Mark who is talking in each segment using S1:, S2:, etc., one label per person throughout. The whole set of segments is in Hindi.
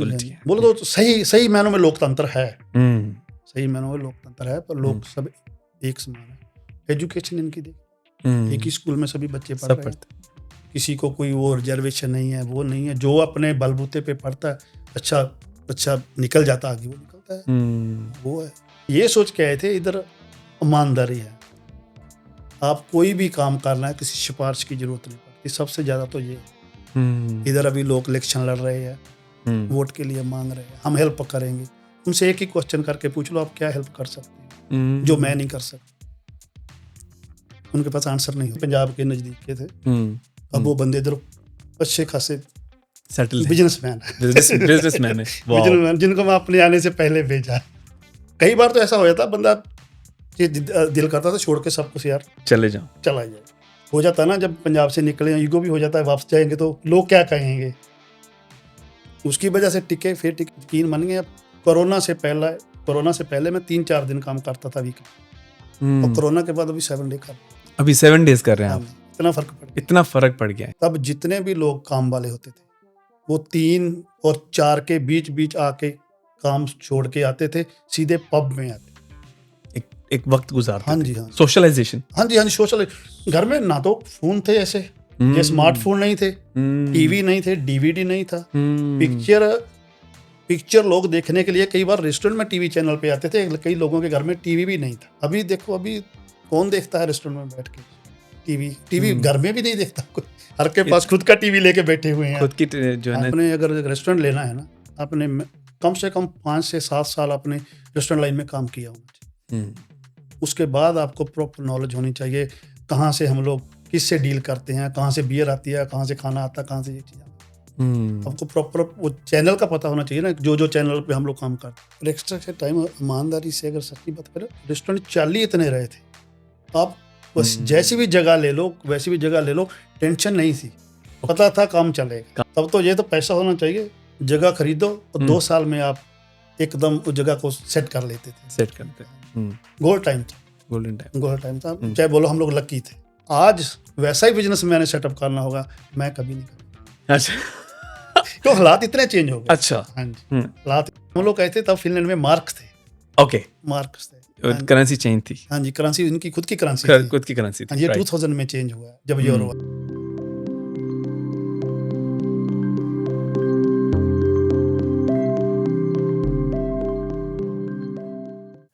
S1: उल्टी है।
S2: बोलो तो सही सही मायनों में लोकतंत्र है, सही मायनों में लोकतंत्र है, पर लोग सब एक समान है। एजुकेशन इनकी देख, एक ही स्कूल में सभी बच्चे पढ़ रहे हैं, किसी को कोई वो रिजर्वेशन नहीं है, वो नहीं है। जो अपने बलबूते पे पढ़ता है अच्छा निकल जाता आगे, वो निकलता है, वो है। ये सोच के आए थे इधर ईमानदारी है, आप कोई भी काम करना है किसी सिफारिश की जरूरत नहीं पड़ती, सबसे ज्यादा तो ये। इधर अभी लोग इलेक्शन लड़ रहे हैं, वोट के लिए मांग रहे हैं, हम हेल्प करेंगे। उनसे एक ही क्वेश्चन करके पूछ लो, आप क्या हेल्प कर सकते हैं जो मैं नहीं कर सकता। उनके पास आंसर नहीं हो। पंजाब के नजदीक के थे, अब वो बंदे इधर अच्छे खासे बिजनेसमैन है, जिनको मैं अपने आने से पहले भेजा। कई बार तो ऐसा हो जाता बंदा दिल करता था छोड़ के सब कुछ यार चला जाए, हो जाता ना जब पंजाब से निकले, ईगो भी हो जाता है, वापस जाएंगे तो लोग क्या कहेंगे, उसकी वजह से टिके, फिर यकीन मान गए। कोरोना से पहले मैं 3-4 दिन काम करता था वीक, और कोरोना के बाद अभी 7 डे कर,
S1: अभी 7 डेज कर रहे हैं आप।
S2: इतना फर्क पड़ गया है। तब जितने भी लोग काम वाले होते थे वो 3 और 4 के बीच आके काम छोड़ के आते थे, सीधे पब में आते,
S1: एक वक्त गुजारते।
S2: हाँ जी, हाँ,
S1: सोशलाइजेशन।
S2: हाँ जी, सोशल। घर में ना तो फोन थे ऐसे, ये स्मार्टफोन नहीं थे, टीवी नहीं थे, डीवीडी नहीं था, पिक्चर लोग देखने के लिए कई बार रेस्टोरेंट में टीवी चैनल पे आते थे, कई लोगों के घर में टीवी भी नहीं था। अभी देखो, अभी कौन देखता है रेस्टोरेंट में बैठ के टीवी घर में भी नहीं देखता कोई, हर के पास खुद का टीवी लेके बैठे हुए हैं।
S1: खुद की जो है,
S2: आपने अगर रेस्टोरेंट लेना है ना, आपने कम से कम 5 से 7 साल आपने रेस्टोरेंट लाइन में काम किया होगा, उसके बाद आपको प्रॉपर नॉलेज होनी चाहिए, कहाँ से हम लोग किससे डील करते हैं, कहाँ से बियर आती है, कहाँ से खाना आता है, कहाँ से ये चीज़ आती है। आपको प्रॉपर वो चैनल का पता होना चाहिए ना, जो चैनल पे हम लोग काम करते हैं। और एक्स्ट्रा से टाइम, ईमानदारी से अगर सच्ची बात करें, रेस्टोरेंट चल ही इतने रहे थे, आप बस जैसी भी जगह ले लो, वैसी भी जगह ले लो, टेंशन नहीं थी, पता था काम चलेगा। तब तो ये तो पैसा होना चाहिए, जगह खरीदो और 2 साल में आप एकदम उस जगह को सेट कर लेते थे। गोल्ड टाइम था, चाहे बोलो हम लोग लकी थे। आज वैसा ही बिजनेस मैंने सेटअप करना होगा, मैं कभी नहीं करूँगा।
S1: अच्छा।
S2: तो हालात इतने चेंज हो गए।
S1: अच्छा।
S2: हाँ जी, हालात, हम लोग कहते तब फिनलैंड में मार्क्स थे।
S1: ओके,
S2: मार्क्स थे,
S1: करेंसी चेंज थी।
S2: हाँ जी, करेंसी इनकी खुद की करेंसी थी।
S1: खुद की करेंसी थी।
S2: ये 2000 में चेंज हुआ जब euro.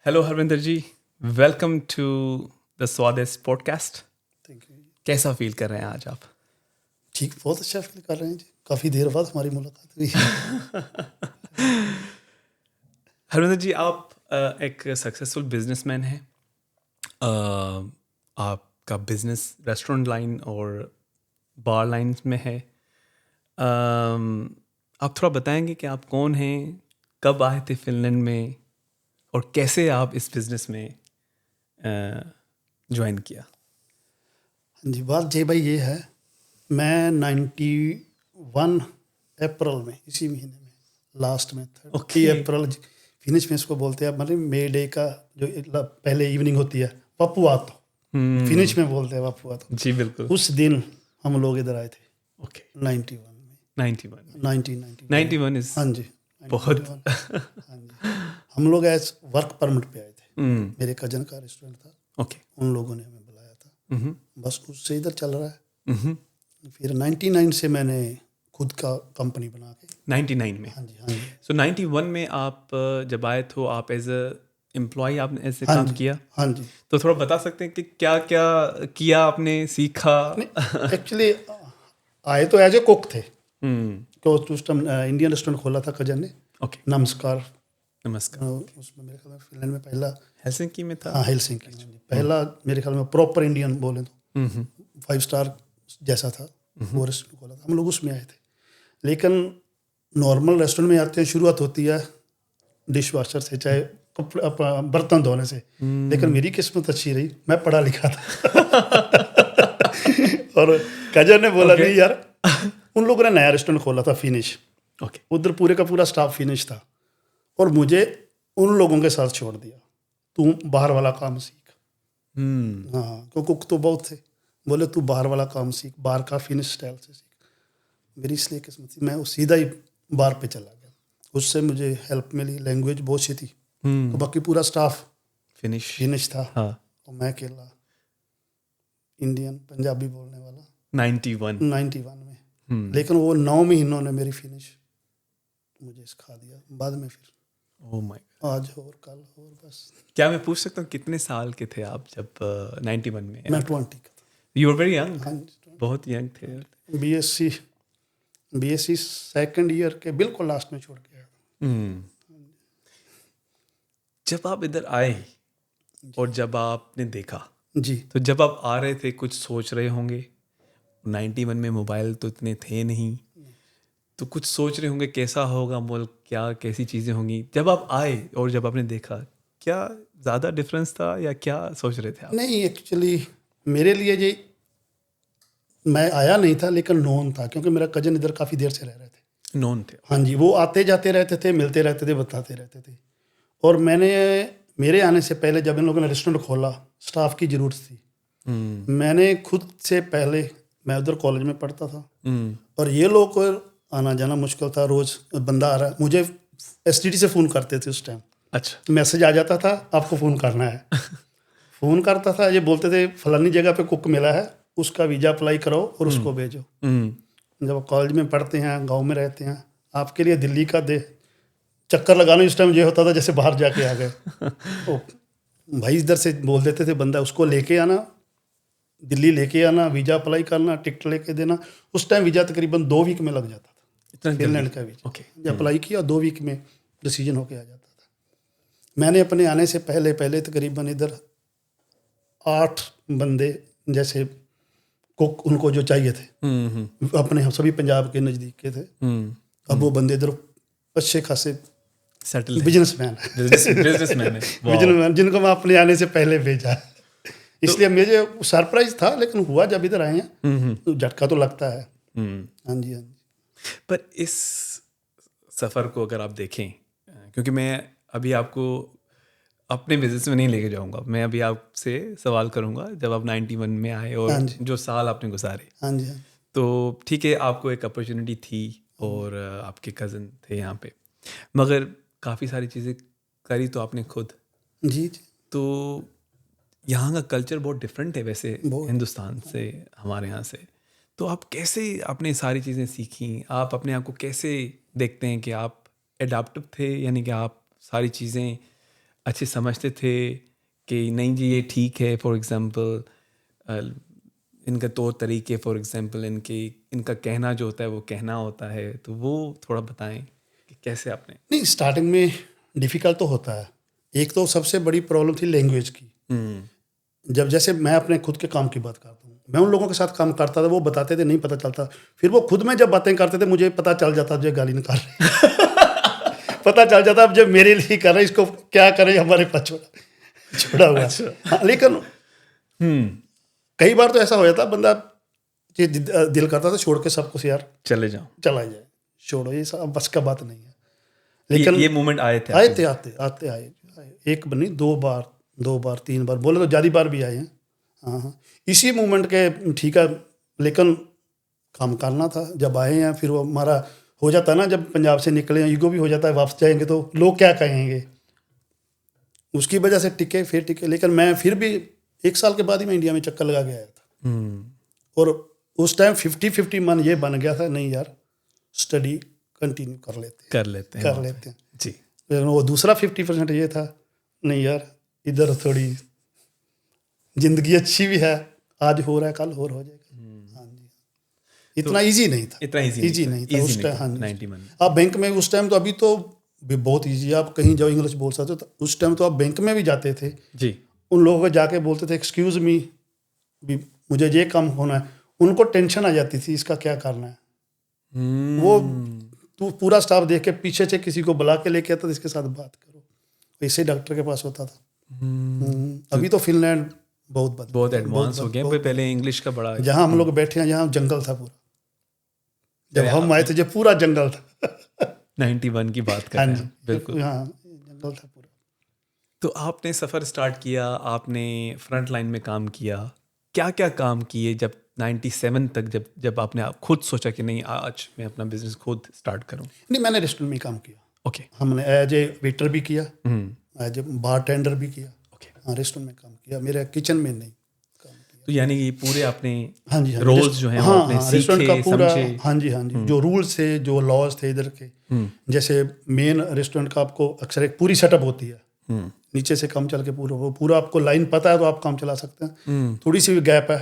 S1: Hello Harvinder ji, welcome to the Swadisht podcast.
S2: Thank you.
S1: कैसा फील कर रहे हैं आज आप?
S2: ठीक, बहुत अच्छा फील कर रहे हैं जी, काफ़ी देर बाद हमारी मुलाकात हुई।
S1: हरविंदर जी, आप एक सक्सेसफुल बिजनेसमैन हैं। आपका बिजनेस रेस्टोरेंट लाइन और बार लाइन में है। आप थोड़ा बताएंगे कि आप कौन हैं, कब आए थे फिनलैंड में, और कैसे आप इस बिज़नेस में ज्वाइन किया?
S2: हाँ जी, बात जय भाई ये है, मैं 91 अप्रैल में, इसी महीने में लास्ट में 30 अप्रैल फिनिश में इसको बोलते हैं, मतलब मे डे का जो पहले इवनिंग होती है, पपुआतो, फिनिश में बोलते हैं पपुआतो।
S1: जी बिल्कुल।
S2: उस दिन हम लोग इधर आए थे।
S1: ओके।
S2: 91 इज, हाँ जी,
S1: बहुत।
S2: हाँ जी, हम लोग एज वर्क परमिट पे आए थे। मेरे कजन का रेस्टोरेंट था,
S1: ओके,
S2: उन लोगों ने हमें बुलाया था, बस उससे इधर चल रहा है। फिर 99 से मैंने खुद का कंपनी बना के
S1: 99 में।
S2: हाँ जी, हाँ जी।
S1: सो 91 में आप जब आए तो आप एज अ एम्प्लॉय आपने ऐसे काम किया?
S2: हाँ जी।
S1: तो थोड़ा बता सकते हैं कि क्या क्या किया आपने, सीखा?
S2: एक्चुअली आए तो एज ए कुक थे, तो उस टाइम इंडियन रेस्टोरेंट खोला था कजन ने।
S1: ओके।
S2: नमस्कार।
S1: उसमें
S2: मेरे ख्याल में फिनलैंड में पहला
S1: हेलसिंकी में था।
S2: हाँ, हेलसिंकी में पहला, मेरे ख्याल में प्रॉपर इंडियन बोले तो 5 स्टार जैसा था, वो रेस्टोरेंट खोला था, हम लोग उसमें आए थे। लेकिन नॉर्मल रेस्टोरेंट में आते हैं, शुरुआत होती है डिश वॉशर से, चाहे बर्तन धोने से, लेकिन मेरी किस्मत अच्छी रही, मैं पढ़ा लिखा था। और कजन ने बोला नहीं यार, उन लोगों ने नया रेस्टोरेंट खोला था फिनिश, उधर पूरे का पूरा स्टाफ फिनिश था, और मुझे उन लोगों के साथ छोड़ दिया, तू बाहर वाला काम सीख। हाँ, क्योंकि कुक तो बहुत थे, बोले तू बाहर वाला काम सीख, बाहर का फिनिश स्टाइल से सीख। मेरी इसलिए किस्मत थी, मैं सीधा ही बार पे चला गया। उससे मुझे हेल्प मिली, लैंग्वेज बहुत सी थी। तो बाकी पूरा स्टाफ फिनिश था।
S1: हाँ।
S2: और मैं अकेला इंडियन पंजाबी बोलने वाला
S1: 91
S2: में। लेकिन वो 9 महीनों ने मेरी फिनिश मुझे सिखा दिया। बाद में फिर
S1: ओह माय,
S2: आज और कल और बस।
S1: क्या मैं पूछ सकता हूँ कितने साल के थे आप जब 91 में?
S2: मैं 20 का था।
S1: You were very young.
S2: हाँ,
S1: बहुत यंग थे।
S2: बीएससी सेकंड ईयर के बिल्कुल लास्ट में छोड़ के आया था।
S1: जब आप इधर आए और जब आपने देखा,
S2: जी।
S1: तो जब आप आ रहे थे कुछ सोच रहे होंगे, 91 में मोबाइल तो इतने थे नहीं, तो कुछ सोच रहे होंगे कैसा होगा मुल्क, क्या कैसी चीज़ें होंगी। जब आप आए और जब आपने देखा, क्या ज़्यादा डिफरेंस था या क्या सोच रहे थे आप?
S2: नहीं, एक्चुअली मेरे लिए जी मैं आया नहीं था, लेकिन नोन था, क्योंकि मेरा कजन इधर काफ़ी देर से रह रहे थे।
S1: नॉन थे।
S2: हाँ जी, वो आते जाते रहते थे, मिलते रहते थे, बताते रहते थे। और मेरे आने से पहले जब इन लोगों ने रेस्टोरेंट खोला, स्टाफ की ज़रूरत थी। मैंने खुद से पहले, मैं उधर कॉलेज में पढ़ता था और ये लोग को आना जाना मुश्किल था। रोज़ बंदा आ रहा है, मुझे एसटीडी से फ़ोन करते थे उस टाइम।
S1: अच्छा।
S2: मैसेज आ जाता था, आपको फ़ोन करना है। फ़ोन करता था, ये बोलते थे फलानी जगह पे कुक मिला है, उसका वीज़ा अप्लाई करो और उसको भेजो। जब कॉलेज में पढ़ते हैं, गांव में रहते हैं, आपके लिए दिल्ली का चक्कर लगाना इस टाइम ये होता था जैसे बाहर जाके आ गए। भाई इधर से बोल देते थे बंदा उसको लेके आना, दिल्ली लेके आना, वीज़ा अप्लाई करना, टिकट लेके देना। उस टाइम वीज़ा तकरीबन 2 वीक में लग जाता था, फिनलैंड का वीज़ा।
S1: ओके।
S2: अप्लाई किया, 2 वीक में डिसीजन होके आ जाता था। मैंने अपने आने से पहले तकरीबन इधर 8 बंदे जैसे कुक, उनको जो चाहिए थे, अपने सभी पंजाब के नज़दीक के थे। अब वो बंदे इधर अच्छे खासे
S1: सेटल
S2: बिजनेसमैन
S1: बिजनेसमैन
S2: बिजनेसमैन जिनको मैं अपने आने से पहले भेजा। इसलिए मुझे सरप्राइज था, लेकिन हुआ जब इधर आए हैं तो झटका तो लगता है। हाँ जी, हाँ जी।
S1: पर इस सफ़र को अगर आप देखें, क्योंकि मैं अभी आपको अपने बिजनेस में नहीं लेके जाऊंगा, मैं अभी आपसे सवाल करूंगा जब आप 91 में आए और जो साल आपने गुजारे।
S2: हाँ जी, हाँ।
S1: तो ठीक है, आपको एक अपॉर्चुनिटी थी और आपके कज़न थे यहाँ पे, मगर काफ़ी सारी चीज़ें करी तो आपने खुद।
S2: जी।
S1: तो यहाँ का कल्चर बहुत डिफरेंट है वैसे हिंदुस्तान से, हमारे यहाँ से। तो आप कैसे आपने सारी चीज़ें सीखी? आप अपने आप को कैसे देखते हैं कि आप एडाप्टिव थे, यानी कि आप सारी चीज़ें अच्छे समझते थे कि नहीं जी ये ठीक है? फॉर एग्ज़ाम्पल इनका तौर तरीके, फॉर एग्ज़ाम्पल इनका कहना जो होता है वो कहना होता है, तो वो थोड़ा बताएं कि कैसे आपने।
S2: नहीं, स्टार्टिंग में डिफ़िकल्ट तो होता है। एक तो सबसे बड़ी प्रॉब्लम थी लैंग्वेज की। जब जैसे मैं अपने खुद के काम की बात करता हूँ, मैं उन लोगों के साथ काम करता था, वो बताते थे नहीं पता चलता, फिर वो खुद में जब बातें करते थे मुझे पता चल जाता जो गाली निकाल रहे पता चल जाता अब जब मेरे लिए कर रहे इसको क्या करें, हमारे पास छोड़ा हुआ।
S1: अच्छा।
S2: हाँ, लेकिन कई बार तो ऐसा हो जाता बंदा दिल करता था छोड़ के सब कुछ यार
S1: चले जाओ,
S2: चला जाए, छोड़ो ये सब बस का बात नहीं है।
S1: लेकिन ये मोमेंट आए थे
S2: आए एक बार नहीं, 2 बार 3 बार, बोले तो ज़्यादा बार भी आए हैं। हाँ, इसी मूवमेंट के ठीक है, लेकिन काम करना था। जब आए हैं फिर वो हमारा हो जाता है ना, जब पंजाब से निकले हैं ईगो भी हो जाता है, वापस जाएंगे तो लोग क्या कहेंगे, उसकी वजह से टिके। लेकिन मैं फिर भी 1 साल के बाद ही मैं इंडिया में चक्कर लगा के आया था। और उस टाइम 50-50 मन ये बन गया था, नहीं यार स्टडी कंटिन्यू कर लेते हैं
S1: जी।
S2: वो दूसरा 50% ये था, नहीं यार इधर थोड़ी जिंदगी अच्छी भी है, आज हो रहा है कल और हो जाएगा। हाँ जी, इतना इजी नहीं था,
S1: इतना
S2: इजी नहीं था उस टाइम। हाँ जी,
S1: 91
S2: आप बैंक में उस टाइम तो, अभी तो भी बहुत इजी, आप कहीं जाओ इंग्लिश बोल सकते हो। उस टाइम तो आप बैंक में भी जाते थे
S1: जी,
S2: उन लोगों को जाके बोलते थे एक्सक्यूज़ मी भी मुझे ये काम होना है, उनको टेंशन आ जाती थी इसका क्या करना है। वो तो पूरा स्टाफ देख के पीछे से किसी को बुला के लेके आता था, इसके साथ बात करो, ऐसे डॉक्टर के पास होता था। अभी तो फिनलैंड बहुत
S1: एडवांस हो गया, पहले इंग्लिश का बड़ा,
S2: जहाँ हम लोग बैठे हैं जहाँ जंगल था पूरा, जब हम आए थे जब पूरा जंगल था
S1: 91 की बात कर रहे हैं, बिल्कुल
S2: हाँ जंगल था पूरा।
S1: तो आपने सफ़र स्टार्ट किया, आपने फ्रंट लाइन में काम किया, क्या क्या काम किए जब 97 तक, जब आपने खुद सोचा कि नहीं आज मैं अपना बिजनेस खुद स्टार्ट करूं?
S2: नहीं, मैंने रेस्टोरेंट में काम किया।
S1: ओके
S2: हमने एज ए वेटर भी किया, एज ए बार टेंडर भी किया, हाँ रेस्टोरेंट में काम किया, मेरे किचन में नहीं काम किया।
S1: तो यानी कि पूरे आपने
S2: हाँ जी, हाँ
S1: रोल्स जो हैं वो आपने
S2: रेस्टोरेंट का
S1: सीखे
S2: पूरा,
S1: समझे।
S2: हाँ जी हाँ जी, जो रूल्स थे, जो लॉज थे इधर के, जैसे मेन रेस्टोरेंट का आपको अक्सर एक पूरी सेटअप होती है, नीचे से काम चल के पूरा आपको लाइन पता है तो आप काम चला सकते हैं। थोड़ी सी भी गैप है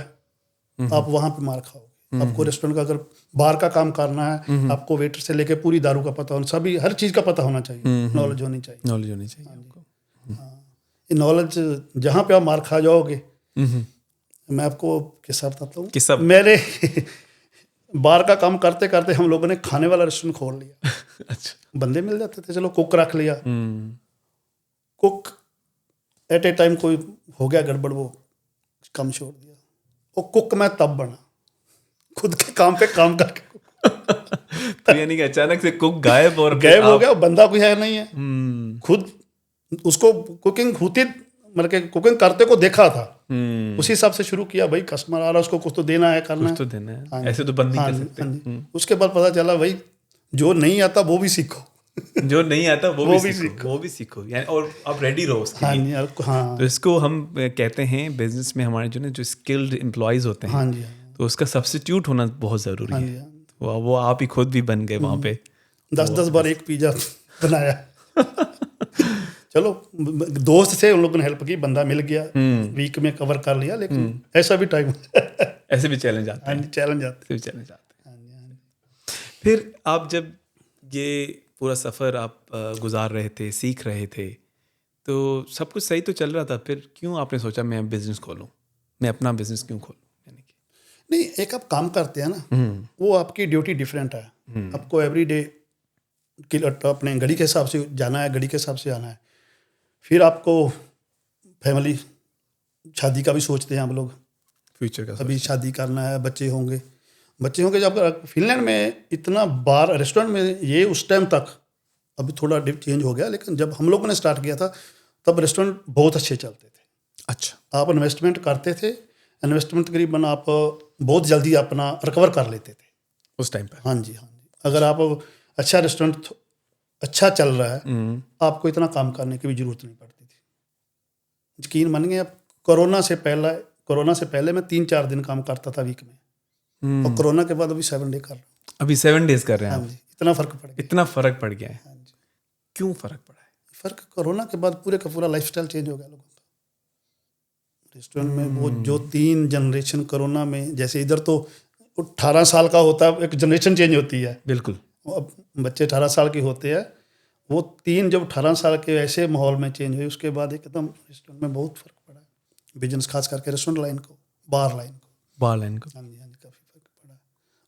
S2: आप वहाँ पे मार खाओगे। आपको रेस्टोरेंट का अगर बार का काम करना है, आपको वेटर से लेके पूरी दारू का पता होना, सभी हर चीज़ का पता होना चाहिए, नॉलेज होनी चाहिए,
S1: नॉलेज होनी चाहिए आपको।
S2: ये नॉलेज जहाँ पे आप मार खा जाओगे, मैं आपको किस्सा बताता हूँ।
S1: किस्सा?
S2: मेरे बार का काम करते करते हम लोगों ने खाने वाला रेस्टोरेंट खोल लिया।
S1: अच्छा।
S2: बंदे मिल जाते थे, चलो कुक रख लिया। कुक एट ए टाइम कोई हो गया गड़बड़, वो कम छोड़ दिया। वो कुक मैं तब बना खुद के काम पे काम करके।
S1: तो यानी कि अचानक से कुक गायब और
S2: गायब हो गया, बंदा कोई है नहीं है। खुद उसको कुकिंग होती, मतलब कि कुकिंग करते को देखा था, उसी हिसाब से शुरू किया। भाई कस्टमर आ रहा है, उसको कुछ तो देना है, करना है,
S1: कुछ तो देना है, ऐसे तो बंद नहीं कर सकते।
S2: उसके बाद पता चला भाई जो नहीं आता वो भी सीखो,
S1: जो नहीं आता वो भी सीखो यानी, और आप रेडी रहो उसके लिए।
S2: हाँ।
S1: तो इसको हम कहते हैं बिजनेस में हमारे जो स्किल्ड एम्प्लॉयज होते हैं,
S2: हाँ जी,
S1: तो उसका सब्स्टिट्यूट होना बहुत ज़रूरी है। तो वो आप ही खुद भी बन गए वहाँ पे।
S2: 10 बार एक पिज्जा बनाया। चलो दोस्त थे, उन लोगों ने हेल्प की, बंदा मिल गया, वीक में कवर कर लिया। लेकिन ऐसा भी टाइम
S1: ऐसे भी चैलेंज आते हैं।
S2: चैलेंज आते
S1: हैं। फिर आप जब ये पूरा सफ़र आप गुजार रहे थे, सीख रहे थे, तो सब कुछ सही तो चल रहा था, फिर क्यों आपने सोचा मैं बिजनेस खोलूं, मैं अपना बिजनेस क्यों खोलूं? यानी कि
S2: नहीं, एक आप काम करते हैं ना, वो आपकी ड्यूटी डिफरेंट है। आपको एवरी डे अपने घड़ी के हिसाब से जाना है, घड़ी के हिसाब से आना है। फिर आपको फैमिली, शादी का भी सोचते हैं हम लोग,
S1: फ्यूचर का
S2: अभी शादी करना है, बच्चे होंगे। जब फिनलैंड में इतना बार रेस्टोरेंट में ये उस टाइम तक, अभी थोड़ा चेंज हो गया, लेकिन जब हम लोगों ने स्टार्ट किया था तब रेस्टोरेंट बहुत अच्छे चलते थे।
S1: अच्छा।
S2: आप इन्वेस्टमेंट करते थे, इन्वेस्टमेंट तकरीबन आप बहुत जल्दी अपना रिकवर कर लेते थे
S1: उस टाइम पर।
S2: हाँ जी, हाँ जी। अगर आप अच्छा रेस्टोरेंट अच्छा चल रहा है, आपको इतना काम करने की भी जरूरत नहीं पड़ती थी। यकीन मानिए, आप कोरोना से पहले मैं 3-4 दिन काम करता था वीक में, और कोरोना के बाद अभी 7 डे कर रहा हूँ।
S1: अभी 7 डेज कर रहे हैं?
S2: हाँ जी, इतना फ़र्क पड़ गया
S1: है। हाँ जी। क्यों फ़र्क पड़ा है?
S2: फ़र्क कोरोना के बाद पूरे का पूरा लाइफस्टाइल चेंज हो गया लोगों का। रेस्टोरेंट में वो जो 3 जनरेशन कोरोना में, जैसे इधर तो 18 साल का होता है, एक जनरेशन चेंज होती है।
S1: बिल्कुल।
S2: अब बच्चे 18 साल के होते हैं, वो 3 जब 18 साल के ऐसे माहौल में चेंज हुए, उसके बाद एकदम रेस्टोरेंट में बहुत फ़र्क पड़ा है। बिजनेस खास करके रेस्टोरेंट लाइन को, बार लाइन को।
S1: हाँ जी,
S2: हाँ जी, काफ़ी फ़र्क पड़ा।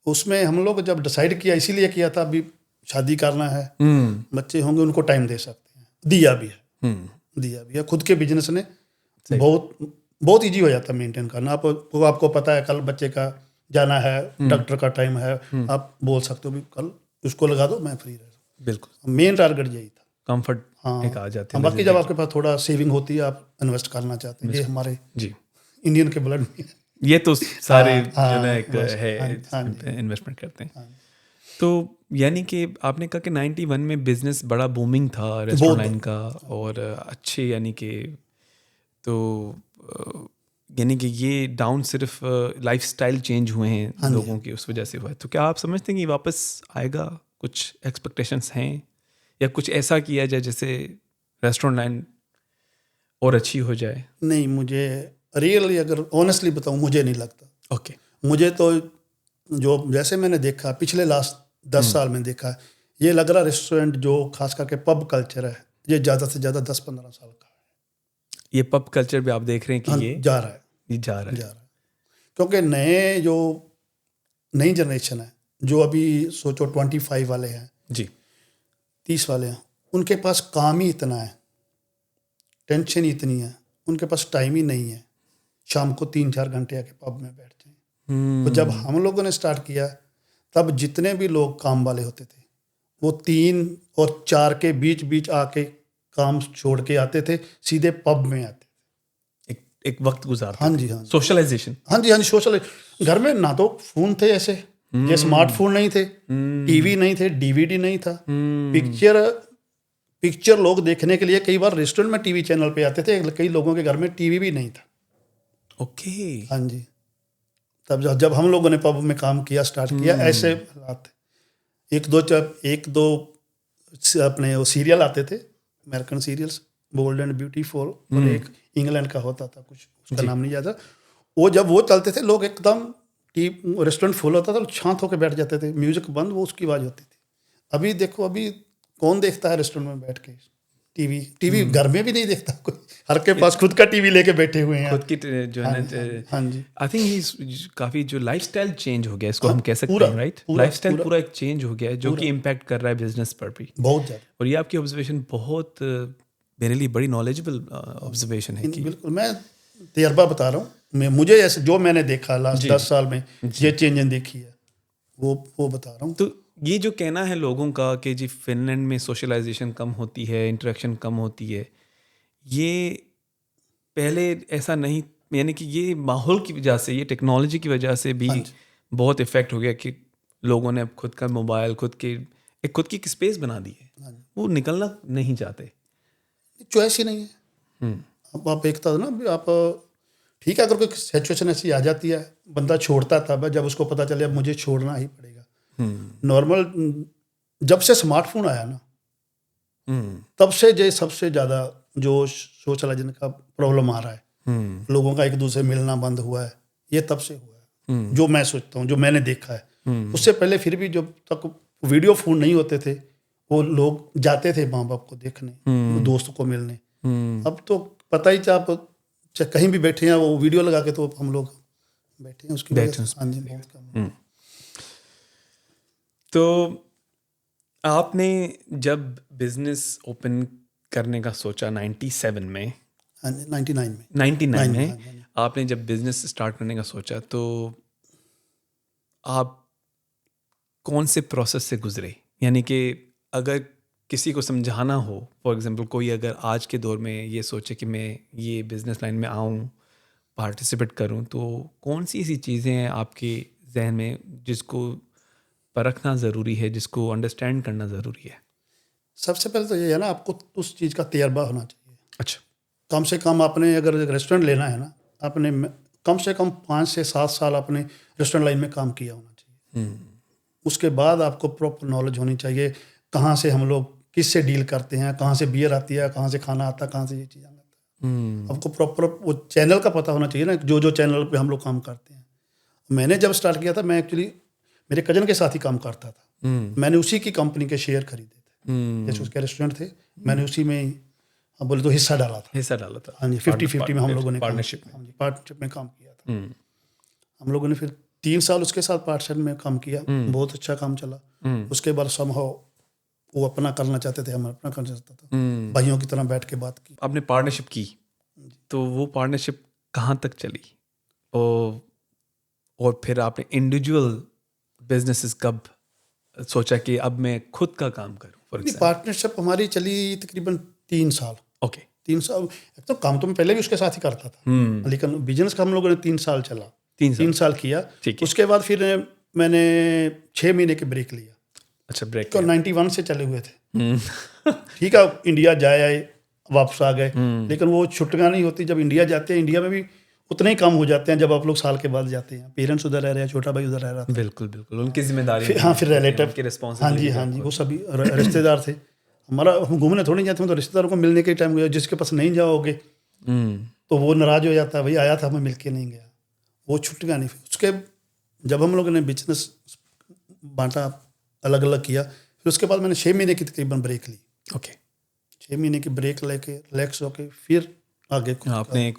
S2: उसमें हम लोग जब डिसाइड किया, इसीलिए किया था, अभी शादी करना है, बच्चे होंगे, उनको टाइम दे सकते हैं, दिया भी है। खुद के बिजनेस ने बहुत ईजी हो जाता है मेंटेन करना। आपको पता है कल बच्चे का जाना है, डॉक्टर का टाइम है, आप बोल सकते हो भी कल उसको लगा दो, मैं फ्री रह।
S1: बिल्कुल,
S2: मेन टारगेट यही था।
S1: कंफर्ट एक आ जाता है।
S2: बाकी जब आपके पास थोड़ा सेविंग होती है, आप इन्वेस्ट करना चाहते हैं, ये हमारे इंडियन के ब्लड में
S1: ये तो सारे जो ना एक है, इन्वेस्टमेंट करते हैं। तो यानी कि आपने कहा कि 91 में बिजनेस बड़ा बूमिंग था रेस्टोरेंट लाइन का, और अच्छे यानी कि, तो यानी कि ये डाउन सिर्फ लाइफस्टाइल चेंज हुए हैं लोगों की, उस वजह से हुआ है। तो क्या आप समझते हैं कि वापस आएगा? कुछ एक्सपेक्टेशंस हैं, या कुछ ऐसा किया जाए जैसे रेस्टोरेंट लाइन और अच्छी हो जाए?
S2: नहीं, मुझे रियली अगर ऑनेस्टली बताऊं, मुझे नहीं लगता।
S1: ओके।
S2: मुझे तो जो जैसे मैंने देखा पिछले लास्ट 10 साल में देखा, ये लग रहा रेस्टोरेंट जो खास करके पब कल्चर है, ये ज़्यादा से ज़्यादा 10-15 साल का है।
S1: ये पब कल्चर भी आप देख रहे हैं कि ये
S2: जा रहा है। क्योंकि नई जनरेशन है, जो अभी सोचो 25 वाले हैं
S1: जी,
S2: 30 वाले हैं, उनके पास काम ही इतना है, टेंशन ही इतनी है, उनके पास टाइम ही नहीं है शाम को 3-4 घंटे आके पब में बैठ जाएं। तो जब हम लोगों ने स्टार्ट किया, तब जितने भी लोग काम वाले होते थे, वो 3 और 4 के बीच आके काम छोड़ के आते थे, सीधे पब में आते थे,
S1: एक वक्त गुजारते।
S2: हाँ जी, हाँ,
S1: सोशलाइजेशन।
S2: हाँ जी, सोशल। घर में ना तो फोन थे ऐसे, ये स्मार्टफोन नहीं थे, टीवी नहीं थे, डीवीडी नहीं था, पिक्चर पिक्चर लोग देखने के लिए कई बार रेस्टोरेंट में टीवी चैनल पे आते थे, कई लोगों के घर में टीवी भी नहीं था।
S1: ओके।
S2: हाँ जी, तब जब हम लोगों ने पब में काम किया स्टार्ट किया, ऐसे हालात थे। एक दो अपने वो सीरियल आते थे, American serials, bold and beautiful, और एक इंग्लैंड का होता था कुछ, उसका नाम नहीं याद है। वो जब वो चलते थे, लोग एकदम रेस्टोरेंट फुल होता था, शांत होकर बैठ जाते थे, म्यूजिक बंद, वो उसकी आवाज़ होती थी। अभी देखो, अभी कौन देखता है रेस्टोरेंट में बैठ के टीवी घर में भी नहीं देखता कोई, हर के पास खुद का टीवी लेके बैठे हुए हैं,
S1: खुद की जो है ना।
S2: हाँ जी,
S1: आई थिंक काफ़ी जो लाइफस्टाइल चेंज हो गया, इसको हम कह सकते
S2: पूरा,
S1: हैं, राइट?
S2: पूरा,
S1: लाइफस्टाइल पूरा एक चेंज हो गया है, जो कि इम्पैक्ट कर रहा है बिजनेस पर भी
S2: बहुत ज़्यादा।
S1: और ये आपकी ऑब्जर्वेशन बहुत मेरे लिए बड़ी नॉलेजेबल ऑब्जर्वेशन है कि
S2: बिल्कुल, मैं तजर्बा बता रहा हूँ, मुझे ऐसे जो मैंने देखा लास्ट 10 साल में, ये चेंज देखी है, वो बता रहा हूँ।
S1: तो ये जो कहना है लोगों का कि जी फिनलैंड में सोशलाइजेशन कम होती है, इंटरेक्शन कम होती है, ये पहले ऐसा नहीं, यानी कि ये माहौल की वजह से, ये टेक्नोलॉजी की वजह से भी बहुत इफेक्ट हो गया कि लोगों ने अब खुद का मोबाइल, खुद की स्पेस बना दी है, वो निकलना नहीं चाहते,
S2: चॉइस ही नहीं है। अब आप देखता हो ना, आप ठीक है, अगर कोई सिचुएशन ऐसी आ जाती है, बंदा छोड़ता था, जब उसको पता चले अब मुझे छोड़ना ही पड़ेगा। नॉर्मल जब से स्मार्टफोन आया ना, तब से जो सबसे ज़्यादा जो सोशलाइजेशन का प्रॉब्लम आ रहा है, लोगों का एक दूसरे मिलना बंद हुआ है, ये तब से हुआ है, जो मैं सोचता हूँ, जो मैंने देखा है। उससे पहले फिर भी जब तक वीडियो फोन नहीं होते थे, वो लोग जाते थे माँ बाप को देखने, दोस्त को मिलने। अब तो पता ही आप कहीं भी बैठे हैं, वो वीडियो लगा के तो हम लोग बैठे हैं, उसकी वजह से हाँ जी बहुत कम।
S1: तो आपने जब बिजनेस ओपन करने का सोचा 97 में,
S2: 99
S1: में आपने जब बिजनेस स्टार्ट करने का सोचा, तो आप कौन से प्रोसेस से गुजरे? यानी कि अगर किसी को समझाना हो, फॉर एग्जांपल कोई अगर आज के दौर में ये सोचे कि मैं ये बिज़नेस लाइन में आऊँ, पार्टिसिपेट करूँ, तो कौन सी ऐसी चीज़ें हैं आपके जहन में जिसको परखना ज़रूरी है, जिसको अंडरस्टैंड करना ज़रूरी है?
S2: सबसे पहले तो ये है ना, आपको उस चीज़ का तजर्बा होना चाहिए।
S1: अच्छा।
S2: कम से कम आपने अगर रेस्टोरेंट लेना है ना, आपने कम से कम 5 से 7 साल आपने रेस्टोरेंट लाइन में काम किया होना चाहिए। उसके बाद आपको प्रॉपर नॉलेज होनी चाहिए, कहाँ से हम लोग किससे डील करते हैं, कहाँ से बियर आती है, कहाँ से खाना आता है, कहाँ से ये चीज़ आता है। आपको प्रॉपर वो चैनल का पता होना चाहिए ना, जो चैनल पे हम लोग काम करते हैं। मैंने जब स्टार्ट किया था, मैं एक्चुअली मेरे कजन के साथ ही काम करता था। मैंने उसी की कंपनी के शेयर खरीदे थे, जैसे उसके रेस्टोरेंट थे, मैंने उसी में बोले तो हिस्सा डाला था। हाँ जी, 50-50 में हम लोगों ने पार्टनरशिप में काम किया था। हम लोगों ने फिर 3 साल उसके साथ पार्टनरशिप में काम किया, बहुत अच्छा काम चला। उसके बाद समहाउ वो अपना करना चाहते थे, हम अपना करना चाहता था, भाइयों की तरह बैठ के बात की।
S1: आपने पार्टनरशिप की, तो वो पार्टनरशिप कहाँ तक चली, और फिर आपने इंडिविजुअल बिजनेसेस कब सोचा कि अब मैं खुद का काम करूं? फॉर एग्जांपल
S2: पार्टनरशिप हमारी चली तकरीबन 3 साल।
S1: ओके।
S2: 3 साल, तो काम तो मैं पहले भी उसके साथ ही करता था, लेकिन बिजनेस का हम लोगों ने 3 साल चला, 3 साल किया। उसके बाद फिर मैंने 6 महीने के ब्रेक लिया।
S1: अच्छा, ब्रेक
S2: तो 91 से चले हुए थे। ठीक है, इंडिया जाए आए, वापस आ गए, लेकिन वो छुट्टियां नहीं होती। जब इंडिया जाते हैं, इंडिया में भी उतने ही काम हो जाते हैं जब आप लोग साल के बाद जाते हैं। पेरेंट्स उधर रह रहे हैं, छोटा भाई उधर रह रहा था।
S1: बिल्कुल बिल्कुल, उनकी जिम्मेदारी।
S2: हाँ, फिर रिलेटिव,
S1: हाँ
S2: जी, वो सभी रिश्तेदार थे। हमारा हम घूमने थोड़ी जाते हैं, तो रिश्तेदारों को मिलने के टाइम गया, जिसके पास नहीं जाओगे तो वो नाराज हो जाता है, भाई आया था मैं मिल के नहीं गया, वो छुट्टियाँ नहीं। उसके जब हम लोगों ने बिजनेस बांटा, अलग अलग किया, फिर उसके बाद मैंने 6 महीने की तकरीबन ब्रेक ली।
S1: ओके।
S2: 6 महीने की ब्रेक लेके रिलैक्स होके फिर आगे
S1: आपने एक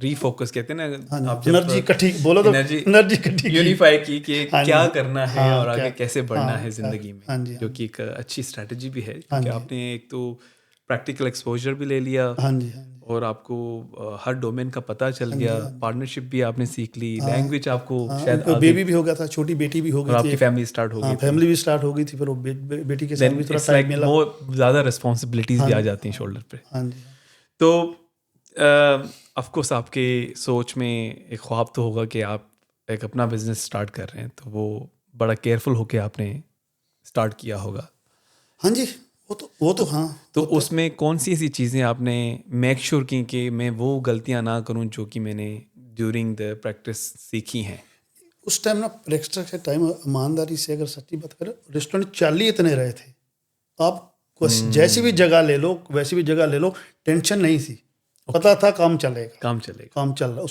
S1: रीफोकस कहते हैं ना, आप
S2: एनर्जी इकट्ठी, बोलो तो एनर्जी इकट्ठी
S1: यूनिफाई की कि क्या करना है और आगे
S2: क्या,
S1: कैसे बढ़ना है जिंदगी में,
S2: जी,
S1: जो कि एक अच्छी स्ट्रैटेजी भी है, क्योंकि आपने एक तो प्रैक्टिकल एक्सपोजर भी ले लिया, और आपको हर डोमेन का पता चल गया, पार्टनरशिप भी आपने सीख ली, लैंग्वेज आपको शायद
S2: बेबी भी हो गया था, छोटी बेटी भी हो गई थी,
S1: आपकी फैमिली स्टार्ट हो गई,
S2: फैमिली भी स्टार्ट हो गई थी, फिर वो बेटी के साथ भी थोड़ा टाइम मिला,
S1: वो ज़्यादा रिस्पॉन्सिबिलिटीज भी आ जाती हैं शोल्डर पे।
S2: हाँ जी।
S1: तो ऑफ कोर्स आपके सोच में एक ख्वाब तो होगा कि आप एक अपना बिजनेस स्टार्ट कर रहे हैं, तो वो बड़ा केयरफुल होके आपने स्टार्ट किया होगा।
S2: हाँ जी, वो तो हाँ।
S1: तो उसमें कौन सी ऐसी चीज़ें आपने मेक श्योर की कि मैं वो गलतियां ना करूं जो कि मैंने ड्यूरिंग द प्रैक्टिस सीखी हैं?
S2: उस टाइम ना प्रेक्टिस के टाइम ईमानदारी से अगर सच्ची बात करें, रेस्टोरेंट चाल ही इतने रहे थे। आप जैसी भी जगह ले लो, वैसी भी जगह ले लो, टेंशन नहीं थी। पता था काम चलेगा,
S1: काम चलेगा,
S2: काम चल रहा।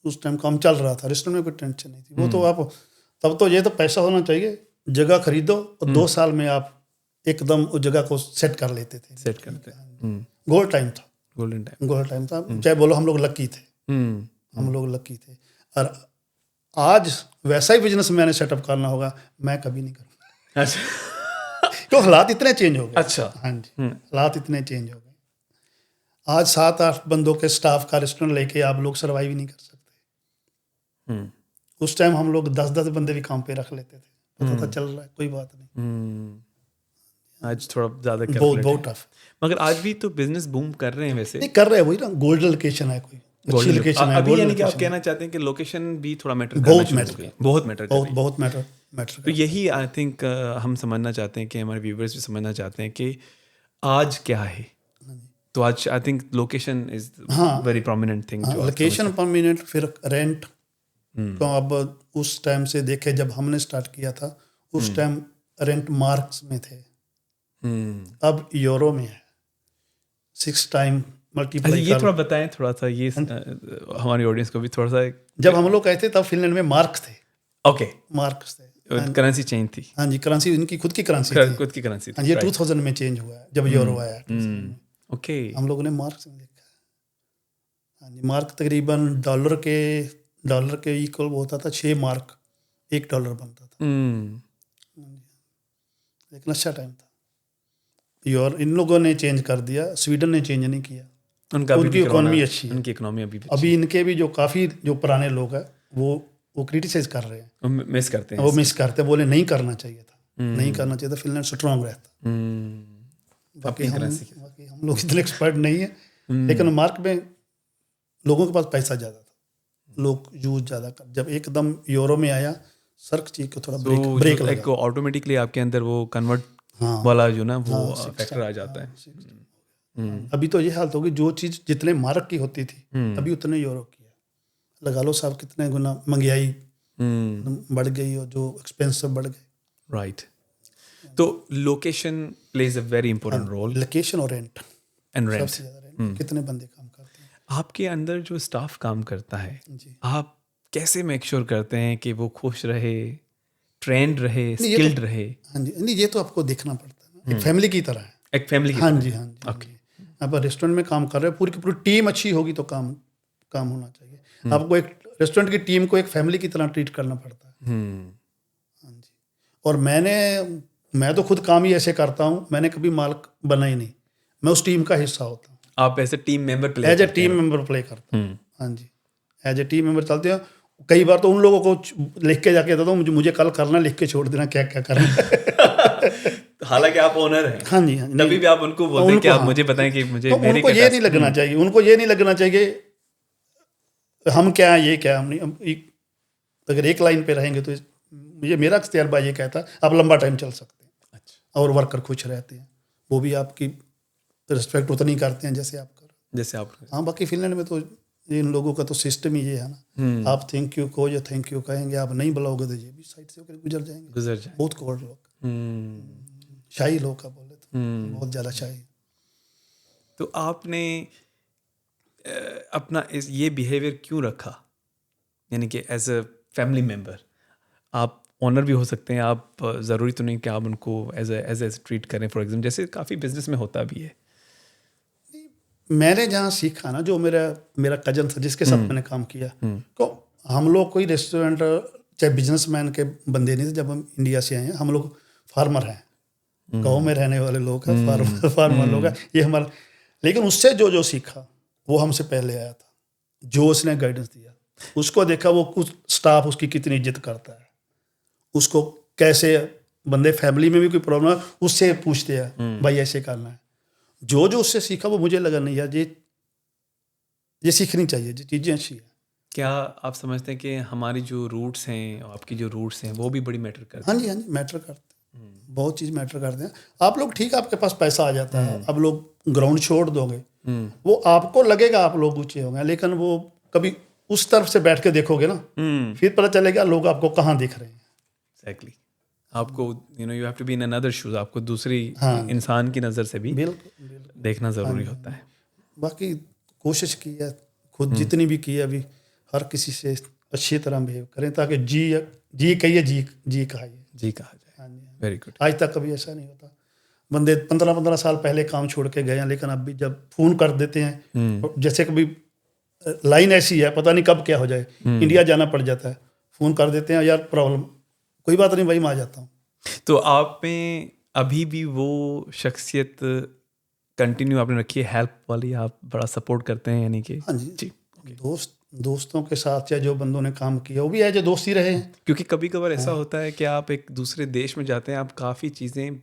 S2: उस टाइम काम चल रहा था, रेस्टोरेंट में कोई टेंशन नहीं थी। वो तो आप तब तो ये तो पैसा होना चाहिए, जगह खरीदो और 2 साल में आप एकदम उस जगह को सेट कर लेते थे।
S1: सेट करते हैं।
S2: गोल्ड टाइम था,
S1: गोल्डन टाइम
S2: था। चाहे बोलो हम लोग लकी थे, हम लोग लकी थे। और आज वैसा ही बिजनेस मैंने सेटअप करना होगा, मैं कभी नहीं करूँगा।
S1: अच्छा।
S2: तो हालात इतने चेंज हो गए।
S1: अच्छा।
S2: हाँ जी, हालात इतने चेंज हो गए। आज 7-8 बंदों के स्टाफ का रेस्टोरेंट लेके आप लोग सर्वाइव ही नहीं कर सकते। उस टाइम हम लोग 10-10 बंदे भी काम पे रख लेते थे, पता था चल रहा है, कोई बात नहीं।
S1: आज थोड़ा ज़्यादा
S2: बहुत टफ।
S1: मगर आज भी तो बिजनेस बूम कर रहे हैं वैसे।
S2: नहीं कर रहे हैं, वही ना, गोल्ड लोकेशन है, कोई अच्छी लोकेशन है।
S1: अभी यानी कि आप कहना चाहते हैं कि लोकेशन भी थोड़ा मैटर
S2: बहुत मैटर।
S1: तो यही आई थिंक हम समझना चाहते हैं कि हमारे व्यूवर्स भी समझना चाहते हैं कि आज क्या है। तो आज I think location is very prominent thing.
S2: Location prominent, फिर रेंट। तो अब उस टाइम से देखे, जब हमने स्टार्ट किया था उस टाइम रेंट मार्क्स में थे, अब यूरो में है। 6 टाइम मल्टीप्लाई।
S1: ये थोड़ा बताएं, थोड़ा सा ये हमारी ऑडियंस को भी थोड़ा सा।
S2: जब हम लोग कहते तब फिनलैंड में मार्क्स थे।
S1: ओके,
S2: मार्क्स थे,
S1: करेंसी चेंज थी।
S2: हाँ जी, करेंसी इनकी खुद की करेंसी थी।
S1: खुद की करेंसी
S2: थी। हाँ, ये 2000 में चेंज हुआ है, जब यूरो आया।
S1: ओके,
S2: हम लोगों ने मार्क्स में देखा। हाँ जी, मार्क तकरीबन डॉलर के इक्वल होता था। 6 मार्क $1 बनता था। लेकिन अच्छा टाइम था। और इन लोगों ने चेंज कर दिया, स्वीडन ने चेंज नहीं किया। उनकी इकोनॉमी अच्छी है।
S1: उनकी इकोनॉमी
S2: अभी इनके भी जो काफ़ी जो पुराने लोग हैं वो क्रिटिसाइज कर रहे हैं,
S1: मिस करते हैं।
S2: वो मिस करते हैं, बोले नहीं करना चाहिए था, नहीं करना चाहिए था, फिनलैंड स्ट्रांग रहता। बाकी हम लोग इतने एक्सपर्ट नहीं है, लेकिन मार्क में लोगों के पास पैसा ज़्यादा था, लोग यूज ज़्यादा कर। जब एकदम यूरो में आया, सर्क चीज को थोड़ा ब्रेक लगा।
S1: ऑटोमेटिकली आपके अंदर वो कन्वर्ट वाला जो ना वो फैक्टर आ जाता है।
S2: अभी तो ये हालत होगी, जो चीज़ जितने मार्क की होती थी अभी उतने यूरो की है। लगा लो साहब, कितने गुना महंगाई बढ़ गई और जो एक्सपेंसिव बढ़ गए।
S1: राइट। तो location plays a very important role.
S2: Location और रेंट
S1: सबसे
S2: ज़्यादा रेंट। कितने बंदे काम करते हैं
S1: आपके अंदर, जो स्टाफ काम करता है, आप कैसे मेक श्योर करते हैं कि वो खुश रहे, ट्रेंड रहे, स्किल्ड रहे?
S2: हाँ जी, नहीं ये तो आपको देखना पड़ता है, एक फैमिली की तरह है।
S1: एक फैमिली की
S2: हाँ
S1: तरह।
S2: जी, हाँ जी। ओके, आप रेस्टोरेंट में काम कर रहे हो, पूरी की पूरी टीम अच्छी होगी तो काम होना चाहिए। आपको एक रेस्टोरेंट की टीम को एक फैमिली की तरह ट्रीट करना पड़ता है। हाँ जी। और मैं तो खुद काम ही ऐसे करता हूँ, मैंने कभी मालिक बना ही नहीं, मैं उस टीम का हिस्सा होता हूँ।
S1: आप ऐसे team member play
S2: as a team member play करता हूँ। हाँ जी, एज ए टीम मेंबर चलते हैं। कई बार तो उन लोगों को लिख के जाके देता हूँ, मुझे कल करना, लिख के छोड़ देना क्या क्या करना।
S1: हालांकि आप ओनर हैं।
S2: हाँ जी, हाँ जी।
S1: तभी भी आप उनको बोलते हैं कि आप मुझे बताएं कि मुझे
S2: तो उनको ये नहीं लगना चाहिए, उनको ये नहीं लगना चाहिए हम क्या है, ये क्या हम नहीं। अगर एक लाइन पे रहेंगे तो मुझे मेरा तजर्बा ये कहता है आप लंबा टाइम चल सकते हैं। अच्छा। और वर्कर खुश रहते हैं, वो भी आपकी रिस्पेक्ट उतनी करते हैं जैसे आप कर।
S1: जैसे आप।
S2: हाँ, बाकी फिनलैंड में तो इन लोगों का तो सिस्टम ही ये है ना, आप थैंक यू कहो या थैंक यू कहेंगे, आप नहीं बुलाओगे तो ये भी साइड से होकर गुजर जाएंगे। बहुत कोल्ड लोग, शाही लोग का बोले तो बहुत ज़्यादा शाही।
S1: तो आपने अपना ये बिहेवियर क्यों रखा? यानी कि एज अ फैमिली मेम्बर आप ओनर भी हो सकते हैं, आप ज़रूरी तो नहीं कि आप उनको एज ए ट्रीट करें। फॉर एग्जाम्पल जैसे काफ़ी बिजनेस में होता भी है।
S2: मैंने जहाँ सीखा ना, जो मेरा कजन था जिसके साथ मैंने काम किया, तो हम लोग कोई रेस्टोरेंट चाहे बिजनेसमैन के बंदे नहीं थे। जब हम इंडिया से आए हैं, हम लोग फार्मर हैं, गाँव में रहने वाले लोग हैं, फार्मर लोग हैं ये हमारा। लेकिन उससे जो सीखा वो हमसे पहले आया था, जो उसने गाइडेंस दिया, उसको देखा वो कुछ स्टाफ उसकी कितनी इज्जत करता है, उसको कैसे बंदे फैमिली में भी कोई प्रॉब्लम है उससे पूछते हैं भाई ऐसे करना है। जो उससे सीखा वो मुझे लगा नहीं यार ये सीखनी चाहिए, ये चीज़ें अच्छी है।
S1: क्या आप समझते हैं कि हमारी जो रूट्स हैं, आपकी जो रूट्स हैं, वो भी बड़ी मैटर करती हैं?
S2: हाँ जी, हाँ जी, मैटर करते हैं। बहुत चीज़ मैटर करते हैं। आप लोग ठीक, आपके पास पैसा आ जाता है, अब लोग ग्राउंड छोड़ दोगे, वो आपको लगेगा आप लोग ऊंचे होंगे, लेकिन वो कभी उस तरफ से बैठ के देखोगे ना, फिर पता चलेगा लोग आपको कहाँ दिख रहे हैं।
S1: Exactly. आपको you have to be in another shoes. आपको दूसरी इंसान की नज़र से भी
S2: बिल्कुल
S1: देखना ज़रूरी होता है।
S2: बाकी कोशिश की है खुद जितनी भी की है, अभी हर किसी से अच्छी तरह बिहेव करें ताकि जी कहिए, जी कहा
S1: जाए। Very good.
S2: आज तक कभी ऐसा नहीं होता। बंदे 15-15 साल पहले काम छोड़ के गए हैं, लेकिन अब भी जब फ़ोन कर देते हैं, जैसे कभी लाइन ऐसी है पता नहीं कब क्या हो जाए, इंडिया जाना पड़ जाता है, फ़ोन कर देते हैं, यार प्रॉब्लम, कोई बात नहीं भाई, मैं आ जाता हूँ।
S1: तो आप में अभी भी वो शख्सियत कंटिन्यू आपने रखी है, हेल्प वाली, आप बड़ा सपोर्ट करते हैं यानी कि?
S2: हाँ जी। दोस्तों के साथ या जो बंदों ने काम किया वो भी है जो दोस्त ही रहे हैं।
S1: क्योंकि कभी कभार ऐसा होता है कि आप एक दूसरे देश में जाते हैं, आप काफ़ी चीज़ें